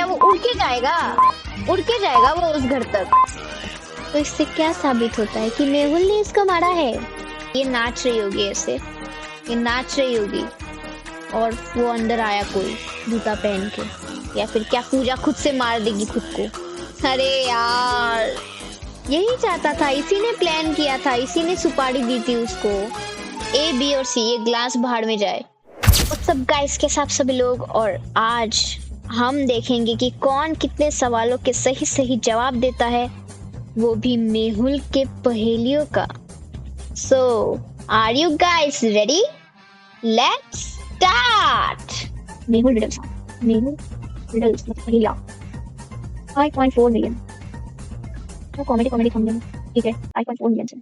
क्या वो उड़ के जाएगा? उड़ के जाएगा वो उस घर तक। तो इससे क्या साबित होता है कि मेहुल ने इसको मारा है? ये नाच रही होगी ऐसे, ये नाच रही होगी और वो अंदर आया कोई जूता पहन के, या फिर क्या पूजा खुद से मार देगी खुद को? अरे यार, यही चाहता था, इसी ने प्लान किया था, इसी ने सुपारी दी थी उसको। ए, बी और सी, ये ग्लास बाहर में जाए। सब गाइस के साथ सभी लोग, और आज हम देखेंगे कि कौन कितने सवालों के सही सही जवाब देता है, वो भी मेहुल के पहेलियों का। So are you guys ready? Let's start. Mehul riddles, Mehul riddles पहेलियां 5.4 मिलियन। तो कॉमेडी कॉमेडी समझे, ठीक है, 5.4 मिलियन से।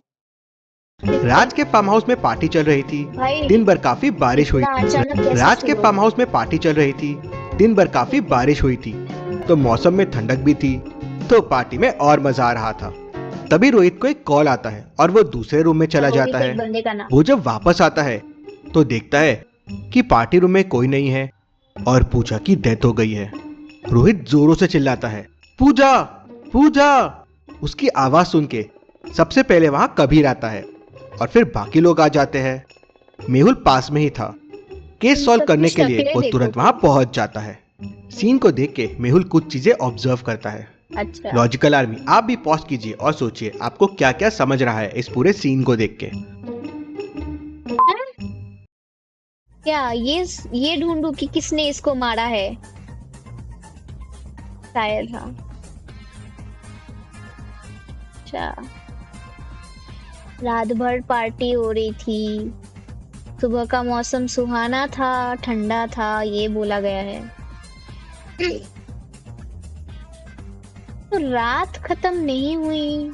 राज के फार्म हाउस में पार्टी चल रही थी। दिन भर काफी बारिश हुई थी। राज के फार्म हाउस में पार्टी चल रही थी। दिन भर काफी बारिश हुई थी, तो मौसम में ठंडक भी थी, तो पार्टी में और मजा आ रहा था। तभी रोहित को एक कॉल आता है और वो दूसरे रूम में चला जाता है। वो जब वापस आता है तो देखता है कि पार्टी रूम में कोई नहीं है और पूजा की डेथ हो गई है। रोहित जोरों से चिल्लाता है, पूजा पूजा। उसकी आवाज सुन के सबसे पहले वहां कबीर आता है और फिर बाकी लोग आ जाते हैं। मेहुल पास में ही था। केस सॉल्व करने के लिए वो तुरंत वहां पहुंच जाता है। सीन को देख के मेहुल कुछ चीजें ऑब्जर्व करता है। अच्छा। लॉजिकल आर्मी, आप भी पॉज कीजिए और सोचिए आपको क्या क्या समझ रहा है इस पूरे सीन को देख के। क्या ये ढूंढूं कि किसने इसको मारा है? शायद, हाँ। अच्छा, रात भर पार्टी हो रही थी, सुबह का मौसम सुहाना था, ठंडा था, ये बोला गया है। तो रात खत्म नहीं हुई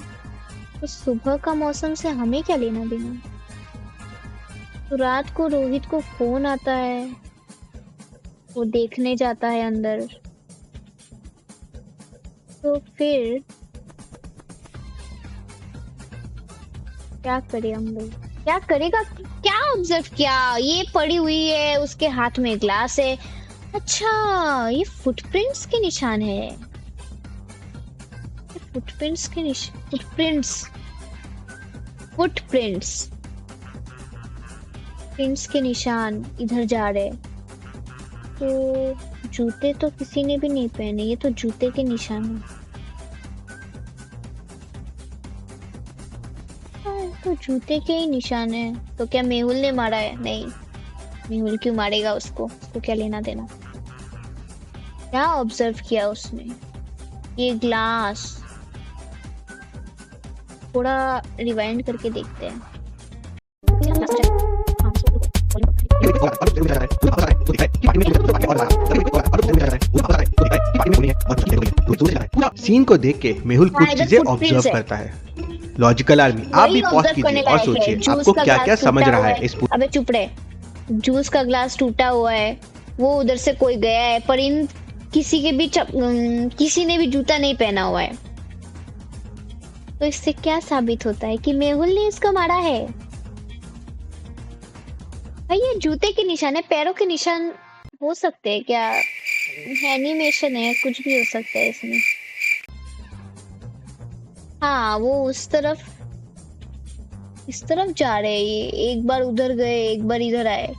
तो सुबह का मौसम से हमें क्या लेना देना? तो रात को रोहित को फोन आता है, वो देखने जाता है अंदर। तो फिर क्या करें हम लोग? क्या करेगा? क्या ऑब्जर्व किया? ये पड़ी हुई है, उसके हाथ में ग्लास है। अच्छा, ये फुटप्रिंट्स के निशान है। फुटप्रिंट्स के प्रिंट्स के निशान इधर जा रहे। तो जूते तो किसी ने भी नहीं पहने, ये तो जूते के निशान है। तो जूते के ही निशान है। तो क्या मेहुल ने मारा है? नहीं, मेहुल क्यों मारेगा उसको क्या लेना देना? क्या ऑब्जर्व किया उसने? ये ग्लास, थोड़ा रिवाइंड करके देखते हैं। सीन को देख के मेहुल कुछ चीजें ऑब्जर्व करता है। लॉजिकल आर्मी, आप भी पॉज कीजिए और सोचिए आपको क्या क्या समझ रहा है इस अबे चुप रहे। जूस का ग्लास टूटा हुआ है, वो उधर से कोई गया है, पर इन किसी ने भी जूता नहीं पहना हुआ है। तो इससे क्या साबित होता है कि मेहुल ने इसको मारा है? भाई, ये जूते के निशान है, पैरों के निशान हो सकते हैं क्या? एनिमेशन है, कुछ भी हो सकता है इसमें। हाँ, वो इस तरफ जा रहे हैं। ये एक बार उधर गए, एक बार इधर आए।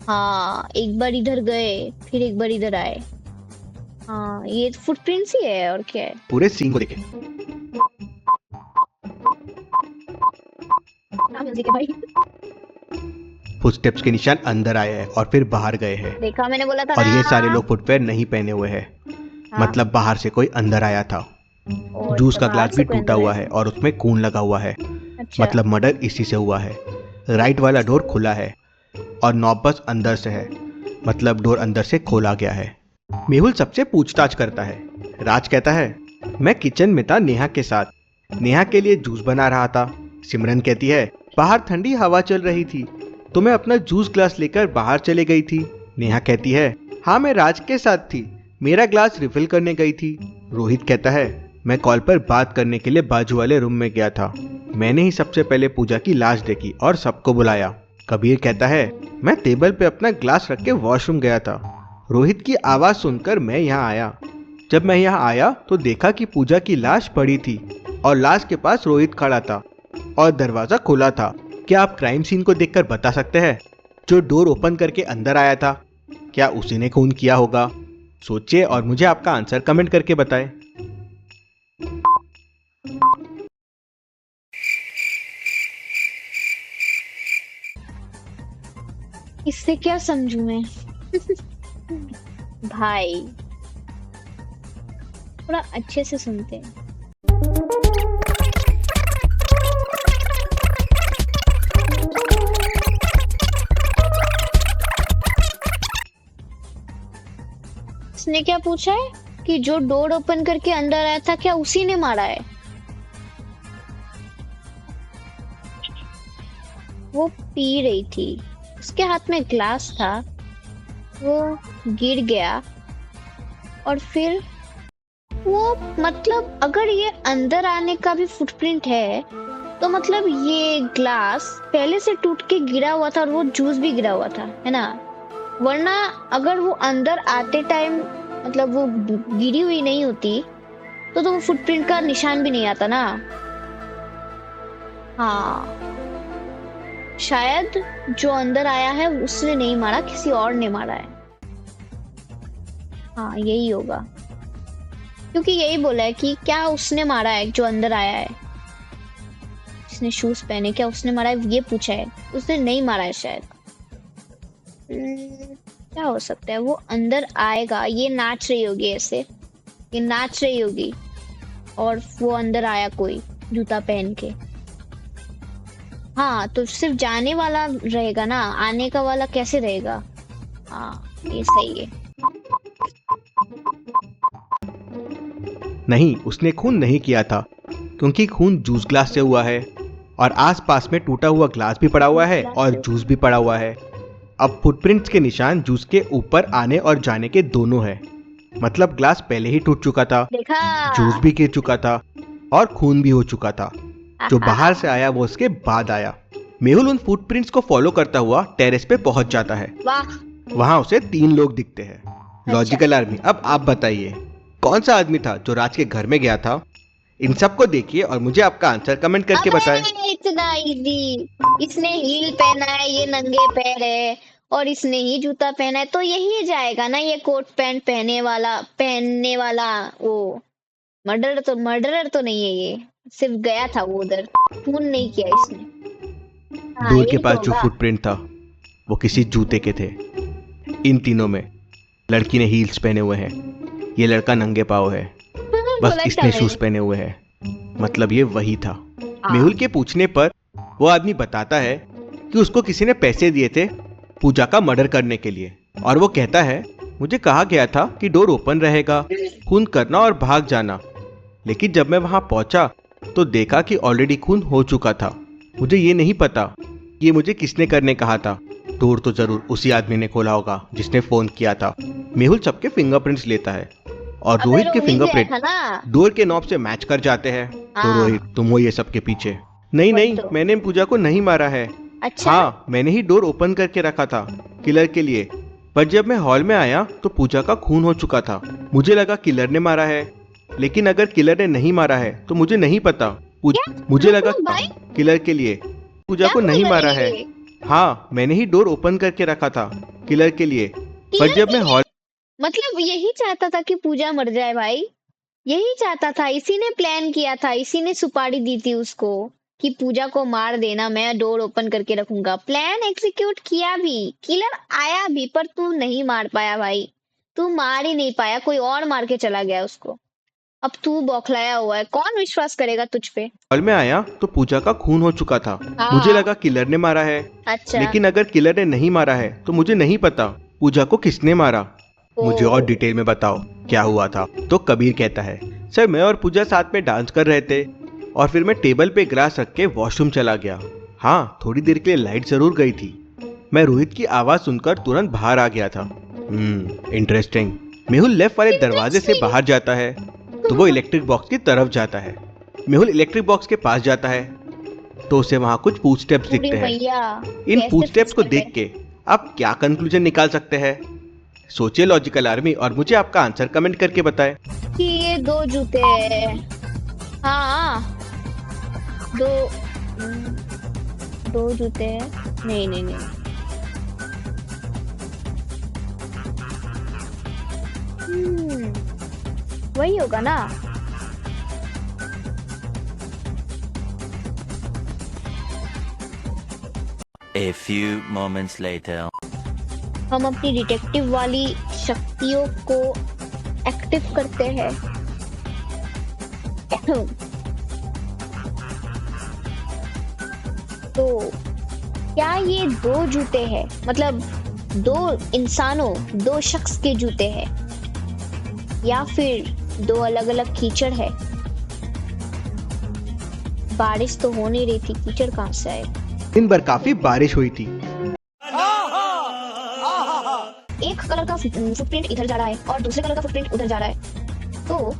हाँ, एक बार इधर गए, फिर एक बार इधर आए। हाँ, ये फुटप्रिंट्स ही है, और क्या है? पूरे सीन को देखें। फुटस्टेप्स के निशान अंदर आए हैं और फिर बाहर गए हैं। देखा, मैंने बोला था और ना। ये सारे लोग फुटवेयर नहीं पहने हुए हैं। हाँ। मतलब बाहर से कोई अंदर आया था। जूस का ग्लास भी टूटा हुआ है और उसमें खून लगा हुआ है। अच्छा। मतलब मर्डर इसी से हुआ है। राइट वाला डोर खुला है और नॉब बस अंदर से है। मतलब डोर अंदर से खोला गया है। मेहुल सबसे पूछताछ करता है। राज कहता है, मैं किचन में था नेहा के साथ, नेहा के लिए जूस बना रहा था। सिमरन कहती है, बाहर ठंडी हवा चल रही थी तो मैं अपना जूस ग्लास लेकर बाहर चले गई थी। नेहा कहती है, हाँ मैं राज के साथ थी, मेरा ग्लास रिफिल करने गई थी। रोहित कहता है, मैं कॉल पर बात करने के लिए बाजू वाले रूम में गया था, मैंने ही सबसे पहले पूजा की लाश देखी और सबको बुलाया। कबीर कहता है, मैं टेबल पे अपना ग्लास रख के वॉशरूम गया था, रोहित की आवाज सुनकर मैं यहाँ आया। जब मैं यहाँ आया तो देखा कि पूजा की लाश पड़ी थी और लाश के पास रोहित खड़ा था और दरवाजा खुला था। क्या आप क्राइम सीन को देखकर बता सकते हैं जो डोर ओपन करके अंदर आया था, क्या उसी ने खून किया होगा? सोचिए और मुझे आपका आंसर कमेंट करके बताएं। इससे क्या समझूं मैं? भाई थोड़ा अच्छे से सुनते हैं। इसने क्या पूछा है कि जो डोर ओपन करके अंदर आया था क्या उसी ने मारा है? वो पी रही थी, उसके हाथ में ग्लास था, वो गिर गया और फिर वो, मतलब अगर ये अंदर आने का भी फुटप्रिंट है तो मतलब ये ग्लास पहले से टूट के गिरा हुआ था और वो जूस भी गिरा हुआ था, है ना? वरना अगर वो अंदर आते टाइम मतलब वो गिरी हुई नहीं होती तो वो फुटप्रिंट का निशान भी नहीं आता ना। हाँ, शायद जो अंदर आया है उसने नहीं मारा, किसी और ने मारा है। हाँ, यही होगा, क्योंकि यही बोला है कि क्या उसने मारा है जो अंदर आया है, इसने शूज पहने, क्या उसने मारा है ये पूछा है, उसने नहीं मारा है शायद। क्या हो सकता है? वो अंदर आएगा, ये नाच रही होगी ऐसे, ये नाच रही होगी और वो अंदर आया कोई जूता पहन के। हाँ, तो सिर्फ जाने वाला रहेगा ना, आने का वाला कैसे रहेगा? हाँ, ये सही है। नहीं, उसने खून नहीं किया था क्योंकि खून जूस ग्लास से हुआ है और आसपास में टूटा हुआ ग्लास भी पड़ा हुआ है और जूस भी पड़ा हुआ है। अब फुटप्रिंट्स के निशान जूस के ऊपर आने और जाने के दोनों है, मतलब ग्लास पहले ही टूट चुका था, जूस भी गिर चुका था और खून भी हो चुका था। जो बाहर से आया वो उसके बाद आया। मेहुल उन फुटप्रिंट्स को फॉलो करता हुआ टेरेस पे पहुंच जाता है। वहां उसे 3 लोग दिखते हैं। लॉजिकल आर्मी, अब आप बताइए कौन सा आदमी था जो राज के घर में गया था? इन सबको देखिए और मुझे आपका आंसर कमेंट करके बताएं। इतना इजी, इसने हील पहना है, ये नंगे पैर है और इसने ही जूता पहना है, तो यही जाएगा ना, ये कोट पैंट पहनने वाला वो मर्डरर तो नहीं है, ये सिर्फ गया था वो उधर, खून नहीं किया इसने। डोर के पास जो फुटप्रिंट था वो किसी जूते के थे। इन तीनों में लड़की ने हील्स पहने हुए हैं, ये लड़का नंगे पाँव है, बस इसने शूज पहने हुए हैं, मतलब ये वही था। मेहुल के पूछने पर वो आदमी बताता है कि उसको किसी ने पैसे दिए थे पूजा का मर्डर करने के लिए, और वो कहता है मुझे कहा गया था कि डोर ओपन रहेगा, खून करना और भाग जाना, लेकिन जब मैं वहां पहुंचा तो देखा कि ऑलरेडी खून हो चुका था। मुझे ये नहीं पता ये मुझे किसने करने कहा था। डोर तो जरूर उसी आदमी ने खोला होगा जिसने फोन किया था। मेहुल सबके फिंगरप्रिंट्स लेता है और रोहित के फिंगरप्रिंट डोर के नॉब से मैच कर जाते हैं। तो रोहित, तुम हो ये सब के पीछे? नहीं, मैंने पूजा को नहीं मारा है। अच्छा? हाँ, मैंने ही डोर ओपन करके रखा था किलर के लिए, पर जब मैं हॉल में आया तो पूजा का खून हो चुका था। मुझे लगा किलर ने मारा है, लेकिन अगर किलर ने नहीं मारा है तो मुझे नहीं पता। मुझे लगा किलर के लिए पूजा को नहीं मारा है। हाँ, मैंने ही डोर ओपन करके रखा था किलर के लिए, पर जब मैं हॉल, मतलब यही चाहता था कि पूजा मर जाए भाई, यही चाहता था, इसी ने प्लान किया था, इसी ने सुपारी दी थी उसको कि पूजा को मार देना, मैं डोर ओपन करके रखूंगा। प्लान एग्जीक्यूट किया भी, किलर आया भी, पर तू नहीं मार पाया भाई, तू मार ही नहीं पाया, कोई और मार के चला गया उसको। अब तू बौखलाया हुआ है, कौन विश्वास करेगा तुझ पे? हॉल में आया तो पूजा का खून हो चुका था। मुझे लगा किलर ने मारा है। अच्छा। लेकिन अगर किलर ने नहीं मारा है तो मुझे नहीं पता पूजा को किसने मारा। मुझे और डिटेल में बताओ क्या हुआ था। तो कबीर कहता है, सर मैं और पूजा साथ में डांस कर रहे थे और फिर मैं टेबल पे ग्लास रख के वॉशरूम चला गया। हाँ, थोड़ी देर के लिए लाइट जरूर गई थी। मैं रोहित की आवाज सुनकर तुरंत बाहर आ गया था। इंटरेस्टिंग। मेहुल लेफ्ट वाले दरवाजे से बाहर जाता है तो वो इलेक्ट्रिक बॉक्स की तरफ जाता है। मेहुल इलेक्ट्रिक बॉक्स के पास जाता है तो उसे वहां कुछ फुटस्टेप्स दिखते हैं। इन फुटस्टेप्स को देख के आप क्या कंक्लूजन निकाल सकते हैं? सोचिए लॉजिकल आर्मी और मुझे आपका आंसर कमेंट करके बताएं। कि ये 2 जूते हैं। हाँ, 2 जूते हैं। नहीं। वही होगा ना। A few moments later. हम अपनी डिटेक्टिव वाली शक्तियों को एक्टिव करते हैं। तो क्या ये 2 जूते हैं? मतलब 2 इंसानों, 2 शख्स के जूते हैं, या फिर 2 अलग अलग कीचड़ है? बारिश तो हो नहीं रही थी, कीचड़ कहाँ से आए? दिन भर काफी बारिश हुई थी। एक कलर का फुटप्रिंट इधर जा रहा है और दूसरे कलर का फुटप्रिंट उधर जा रहा है। तो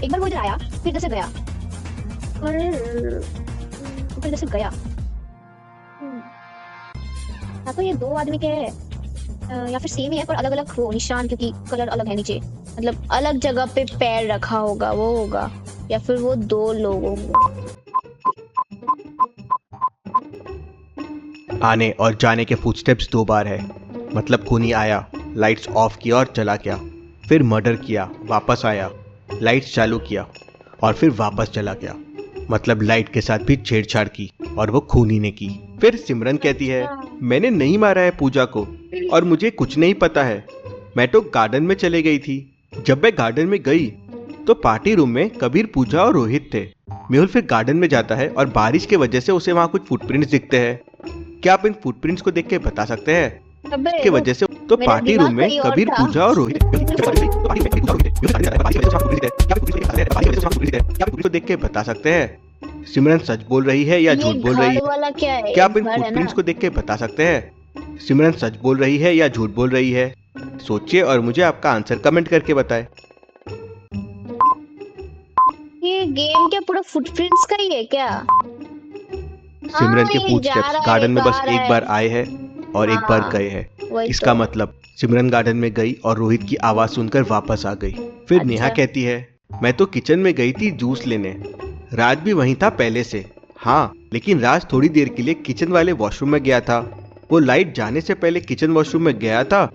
एक बार वो इधर आया, फिर इधर से गया और फिर इधर से गया। या तो ये 2 आदमी के हैं या फिर सेम ही है पर अलग अलग हो निशान, क्योंकि कलर अलग है नीचे। मतलब अलग जगह पे पैर रखा होगा, वो होगा, या फिर वो 2 लोग होंगे। आने और जाने के फुटस्टेप्स 2 बार है, मतलब खूनी आया, लाइट्स ऑफ किया और चला गया, फिर मर्डर किया, वापस आया, लाइट्स चालू किया और फिर वापस चला गया, मतलब लाइट के साथ भी छेड़छाड़ की और वो खूनी ने की। फिर सिमरन कहती है मैंने नहीं मारा है पूजा को और मुझे कुछ नहीं पता है, मैं तो गार्डन में चले गई थी। जब मैं गार्डन में गई तो पार्टी रूम में कबीर, पूजा और रोहित थे। मेहुल फिर गार्डन में जाता है और बारिश की वजह से उसे वहाँ कुछ फुटप्रिंट्स दिखते हैं। क्या आप इन फुटप्रिंट्स को देख के बता सकते हैं की वजह से? तो पार्टी रूम में कबीर, पूजा और रोहित को देख के बता सकते हैं। सिमरन सच बोल रही है या झूठ बोल रही है? क्या आप इन फुटप्रिंट्स को देख के बता सकते हैं सिमरन सच बोल रही है या झूठ बोल रही है? सोचिए और मुझे आपका आंसर कमेंट करके बताएं। ये गेम क्या पूरा फुटप्रिंट्स का ही है क्या? सिमरन के फुटस्टेप्स गार्डन में बस एक बार आए हैं और एक बार गए हैं। इसका मतलब सिमरन गार्डन में गई और रोहित की आवाज सुनकर वापस आ गई। फिर नेहा कहती है मैं तो किचन में गई थी जूस लेने, राज भी वहीं था पहले से। हाँ, लेकिन राज थोड़ी देर के लिए किचन वाले वॉशरूम में गया था। वो लाइट जाने से पहले किचन वॉशरूम में गया था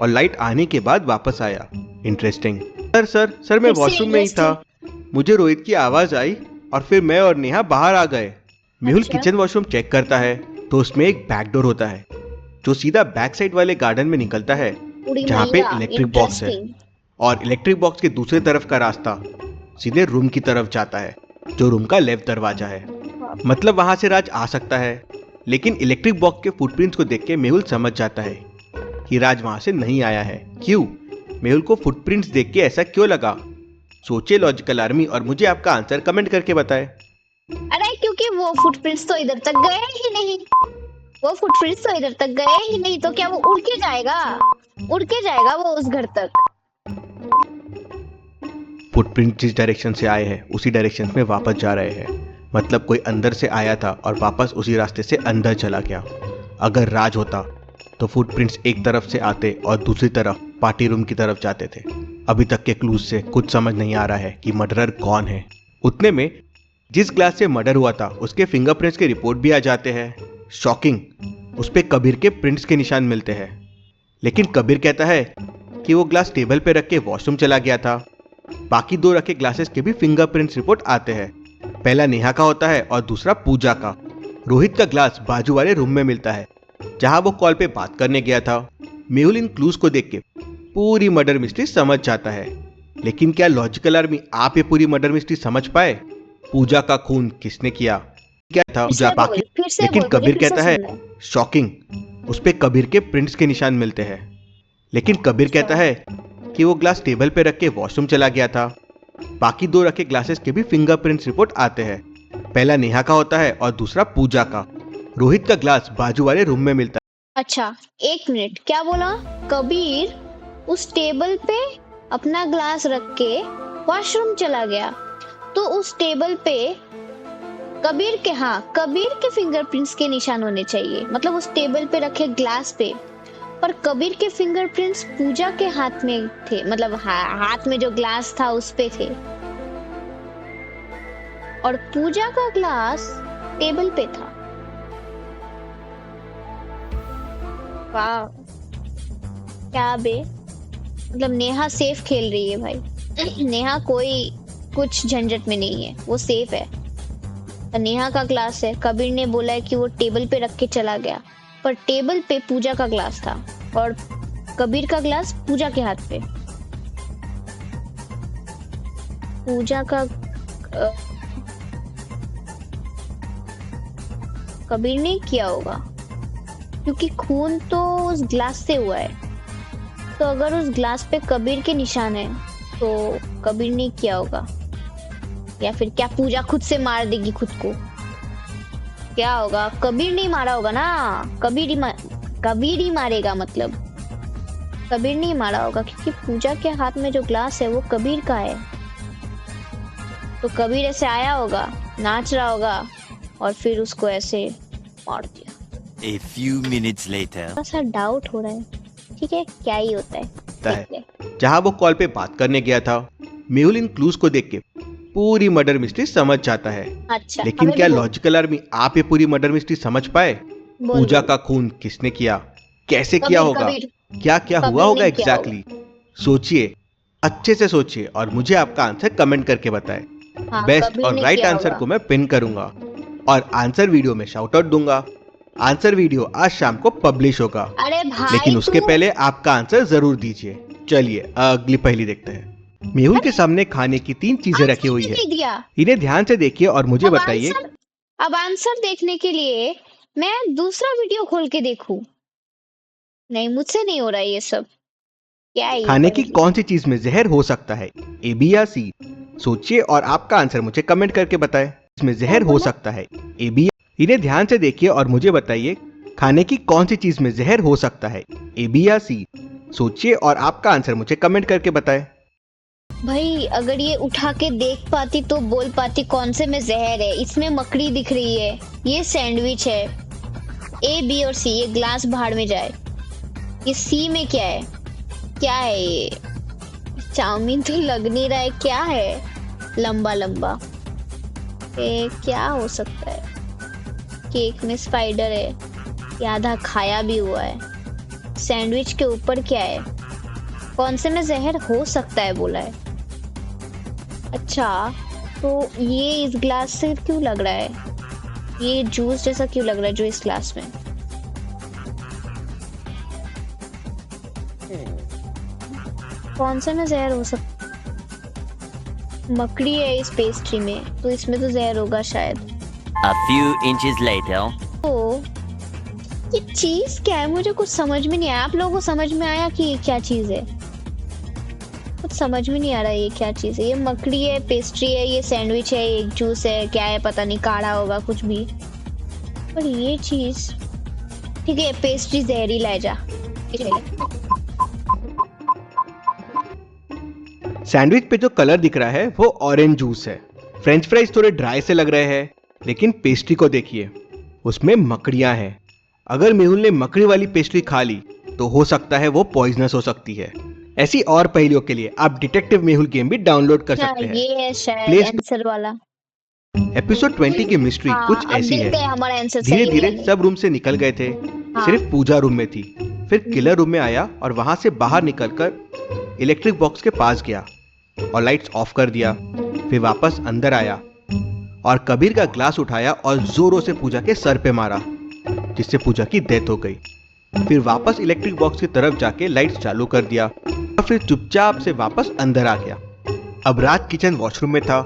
और लाइट आने के बाद वापस आया। इंटरेस्टिंग। सर मैं वॉशरूम में ही था, मुझे रोहित की आवाज आई और फिर मैं और नेहा बाहर आ गए। मेहुल किचन वॉशरूम चेक करता है तो उसमें एक बैक डोर होता है जो सीधा बैक साइड वाले गार्डन में निकलता है, जहाँ पे इलेक्ट्रिक बॉक्स है, और इलेक्ट्रिक बॉक्स के दूसरे तरफ का रास्ता सीधे रूम की तरफ जाता है, जो रूम का लेफ्ट दरवाजा है। मतलब वहां से राज आ सकता है, लेकिन इलेक्ट्रिक बॉक्स के फुटप्रिंट्स को देख के मेहुल समझ जाता है कि राज वहां से नहीं आया है। क्यों? मेहुल को फुटप्रिंट्स देख के ऐसा क्यों लगा? सोचिए लॉजिकल आर्मी और मुझे आपका आंसर कमेंट करके बताएं। अरे क्योंकि वो फुटप्रिंट्स तो इधर तक गए ही नहीं, वो फुटप्रिंट्स तो इधर तक गए ही नहीं, तो क्या वो उड़ के जाएगा? उड़ के जाएगा वो उस घर तक। फुटप्रिंट जिस डायरेक्शन से आए हैं उसी डायरेक्शन में वापस जा रहे हैं, मतलब कोई अंदर से आया था और वापस उसी रास्ते से अंदर चला गया। अगर राज होता तो फुटप्रिंट्स एक तरफ से आते और दूसरी तरफ पार्टी रूम की तरफ जाते थे। अभी तक के क्लूज से कुछ समझ नहीं आ रहा है कि मर्डरर कौन है। उतने में जिस ग्लास से मर्डर हुआ था उसके फिंगरप्रिंट्स के रिपोर्ट भी आ जाते हैं। शॉकिंग, उस पे कबीर के प्रिंट्स के निशान मिलते हैं। लेकिन कबीर कहता है कि वो ग्लास टेबल पे रख के वॉशरूम चला गया था। बाकी 2 रखे ग्लासेस के भी फिंगरप्रिंट्स रिपोर्ट आते हैं। पहला नेहा का होता है और दूसरा पूजा का। रोहित का ग्लास बाजू वाले रूम में मिलता है जहां वो कॉल पे बात करने गया था। मेहुल इन क्लूज को देख के पूरी मर्डर मिस्ट्री समझ जाता है। लेकिन क्या लॉजिकल आर्मी आप ये पूरी मर्डर मिस्ट्री समझ पाए? पूजा का खून किसने किया, क्या था पूजा बाकी? लेकिन कबीर कहता है शॉकिंग, उस पे कबीर के प्रिंट्स के निशान मिलते हैं। लेकिन कबीर कहता है कि वो ग्लास टेबल पे रख के वॉशरूम चला गया था। बाकी 2 रखे ग्लासेस के भी फिंगरप्रिंट्स रिपोर्ट आते हैं। पहला नेहा का होता है और दूसरा पूजा का। रोहित का ग्लास बाजू वाले रूम में मिलता है। अच्छा, 1 मिनट, क्या बोला? कबीर उस टेबल पे अपना ग्लास रख के वॉशरूम चला गया, तो उस टेबल पे कबीर के फिंगरप्रिंट्स के निशान होने चाहिए। मतलब उस टेबल पे रखे ग्लास पे पर कबीर के फिंगरप्रिंट्स पूजा के हाथ में थे, मतलब हाथ में जो ग्लास था उस पे थे, और पूजा का ग्लास टेबल पे था। वाह, क्या बे, मतलब नेहा सेफ खेल रही है भाई। नेहा कोई कुछ झंझट में नहीं है, वो सेफ है। नेहा का ग्लास है, कबीर ने बोला है कि वो टेबल पे रख के चला गया, पर टेबल पे पूजा का ग्लास था और कबीर का ग्लास पूजा के हाथ पे। पूजा का कबीर ने किया होगा, क्योंकि खून तो उस ग्लास से हुआ है, तो अगर उस ग्लास पे कबीर के निशान है तो कबीर ने किया होगा। या फिर क्या पूजा खुद से मार देगी खुद को? क्या होगा? कबीर नहीं मारा होगा ना, कबीर ही मारेगा, मतलब कबीर नहीं मारा होगा, क्योंकि पूजा के हाथ में जो ग्लास है वो कबीर का है। तो कबीर ऐसे आया होगा, नाच रहा होगा और फिर उसको ऐसे मार दिया। A few minutes later. थोड़ा डाउट हो रहा है, ठीक है, क्या ही होता है। जहाँ वो कॉल पे बात करने गया था, मेहुल इन क्लूज को देख के पूरी मर्डर मिस्ट्री समझ जाता है। अच्छा, लेकिन क्या लॉजिकल आर्मी आप ये पूरी मर्डर मिस्ट्री समझ पाए? पूजा का खून किसने किया, कैसे किया होगा, क्या क्या हुआ होगा एग्जैक्टली? सोचिए, अच्छे से सोचिए और मुझे आपका आंसर कमेंट करके बताएं। बेस्ट और राइट आंसर को मैं पिन करूंगा और आंसर वीडियो में शाउट आउट दूंगा। आंसर वीडियो आज शाम को पब्लिश होगा। अरे भाई, लेकिन उसके पहले आपका आंसर जरूर दीजिए। चलिए अगली पहेली देखते हैं। मेहुल के सामने खाने की 3 चीजें रखी हुई है, इन्हें ध्यान से देखिए और मुझे बताइए। अब आंसर देखने के लिए मैं दूसरा वीडियो खोल के देखूं? नहीं, मुझसे नहीं हो रहा ये सब। क्या है? खाने की कौन सी चीज में जहर हो सकता है, ए बी या सी? सोचिए और आपका आंसर मुझे कमेंट करके बताएं। इसमें जहर हो सकता है, ए बी? इन्हें ध्यान से देखिए और मुझे बताइए, खाने की कौन सी चीज में जहर हो सकता है, ए बी या सी? सोचिए और आपका आंसर मुझे कमेंट करके बताएं। भाई, अगर ये उठा के देख पाती तो बोल पाती कौन से में जहर है। इसमें मकड़ी दिख रही है, ये सैंडविच है। ए, बी और सी, ये ग्लास भाड़ में जाए। ये सी में क्या है? क्या है ये? चाउमीन तो लग नहीं रहा है, क्या है? लंबा लंबा क्या हो सकता है? केक में स्पाइडर है, ये आधा खाया भी हुआ है। सैंडविच के ऊपर क्या है? कौन से में जहर हो सकता है बोला है। अच्छा, तो ये इस ग्लास से क्यों लग रहा है? ये जूस जैसा क्यों लग रहा है जो इस ग्लास में? कौन से में जहर हो सकता? मकड़ी है इस पेस्ट्री में, तो इसमें तो जहर होगा शायद। A few inches later. तो ये चीज क्या है? मुझे कुछ समझ में नहीं आया। आप लोगों को समझ में आया कि ये क्या चीज है? कुछ समझ में नहीं आ रहा है ये क्या चीज है। ये मकड़ी है, पेस्ट्री है, ये सैंडविच है, एक जूस है, क्या है पता नहीं, काढ़ा होगा कुछ भी। पर ये चीज, ठीक है, पेस्ट्री जहरीला है, जा। सैंडविच पे जो कलर दिख रहा है वो ऑरेंज जूस है। फ्रेंच फ्राइज थोड़े ड्राई से लग रहे हैं, लेकिन पेस्ट्री को देखिए, उसमें मकड़ियां हैं। अगर मेहुल ने मकड़ी वाली पेस्ट्री खा ली तो हो सकता है वो पॉइजनस हो सकती है। ऐसी और पहेलियों के लिए आप डिटेक्टिव मेहुल गेम भी डाउनलोड कर सकते हैं। ये है शायद आंसर वाला। एपिसोड 20 की मिस्ट्री कुछ ऐसी है। धीरे धीरे सब रूम से निकल गए थे, सिर्फ पूजा रूम में थी। फिर किलर रूम में आया और वहां से बाहर निकलकर इलेक्ट्रिक बॉक्स के पास गया और लाइट्स ऑफ कर दिया। फिर वापस अंदर आया और कबीर का ग्लास उठाया और जोरों से पूजा के सर पे मारा, जिससे पूजा की डेथ हो गई। फिर वापस इलेक्ट्रिक बॉक्स की तरफ जाके लाइट्स चालू कर दिया और फिर चुपचाप से वापस अंदर आ गया। अब राज किचन वॉशरूम में था,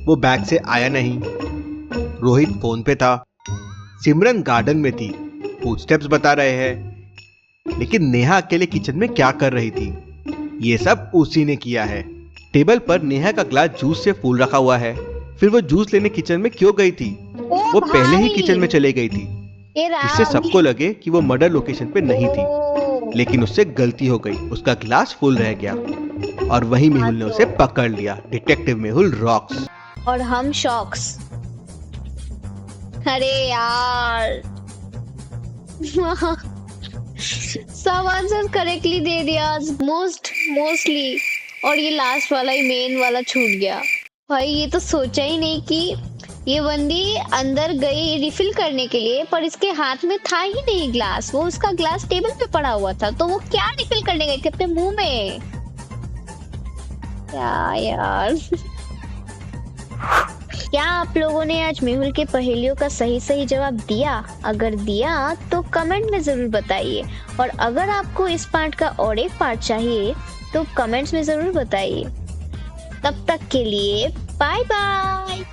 वो बैग से आया नहीं। रोहित फोन पे था, सिमरन गार्डन में थी, फुटस्टेप्स बता रहे हैं। लेकिन नेहा अकेले किचन में क्या कर रही थी? ये सब उसी ने किया है। टेबल पर नेहा का ग्लास जूस से फुल रखा हुआ है। फिर वो जूस लेने किचन में क्यों गई थी? वो पहले ही किचन में चले गई थी, जिससे सबको लगे कि वो मर्डर लोकेशन पे नहीं थी। लेकिन उससे गलती हो गई, उसका ग्लास फुल रह गया और वहीं मेहुल ने उसे पकड़ लिया। डिटेक्टिव मेहुल रॉक्स और हम शॉक्स। अरे यार सब आंसर करेक्टली दे दिया मोस्टली, और ये लास्ट वाला ही मेन वाला छूट गया। भाई ये तो सोचा ही नहीं कि ये बंदी अंदर गई रिफिल करने के लिए, पर इसके हाथ में था ही नहीं ग्लास, वो उसका ग्लास टेबल पे पड़ा हुआ था, तो वो क्या रिफिल करने गई थी अपने मुंह में? क्या यार। क्या आप लोगों ने आज मेहुल के पहेलियों का सही जवाब दिया? अगर दिया तो कमेंट में जरूर बताइए, और अगर आपको इस पार्ट का और एक पार्ट चाहिए तो कमेंट्स में जरूर बताइए। तब तक के लिए बाय बाय।